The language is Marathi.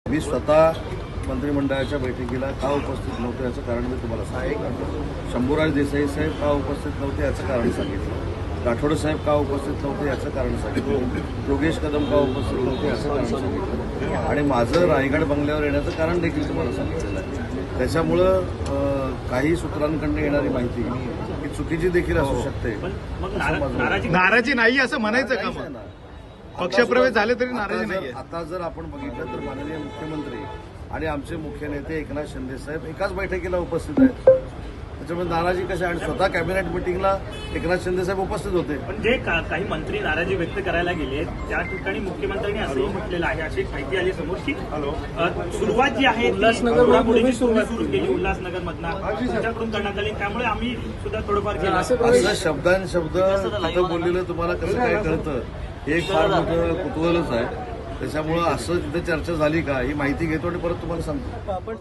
मी स्वतः मंत्रिमंडळाच्या बैठकीला का उपस्थित नव्हतो याचं कारण मी तुम्हाला सांगितलं. शंभूराज देसाई साहेब का उपस्थित नव्हते याचं कारण सांगितलं. राठोड साहेब का उपस्थित नव्हते याचं कारण सांगितलं. योगेश कदम का उपस्थित नव्हते याचं कारण सांगितलं. आणि माझं रायगड बंगल्यावर येण्याचं कारण देखील तुम्हाला सांगितलेलं आहे. त्याच्यामुळं काही सूत्रांकडून येणारी माहिती ही चुकीची देखील असू शकते. नाराजी नाही असं म्हणायचं का? मग पक्षप्रवेश झाले तरी नाराजी नाही. आता जर आपण बघितलं तर माननीय मुख्यमंत्री आणि आमचे मुख्य नेते एकनाथ शिंदे साहेब एकाच बैठकीला उपस्थित आहेत. त्याच्यामुळे नाराजी कशा? आणि स्वतः कॅबिनेट मिटिंगला एकनाथ शिंदे साहेब उपस्थित होते. पण जे काही मंत्री नाराजी व्यक्त करायला गेले त्या ठिकाणी मुख्यमंत्र्यांनी असंही म्हटलेलं आहे, अशी एक माहिती आली समोर की सुरुवात जी आहे उल्हासनगर सुरू केली उल्हासनगरमधनं तुमच्याकडून करण्यात आली, त्यामुळे आम्ही सुद्धा थोडंफार केलं. असं शब्दांशब्द तिथं बोललेलं तुम्हाला कसं काय कळतं हे एक फार मोठं कुतूहलच आहे. त्याच्यामुळं असं तिथं चर्चा झाली का ही माहिती घेतो आणि परत तुम्हाला सांगतो.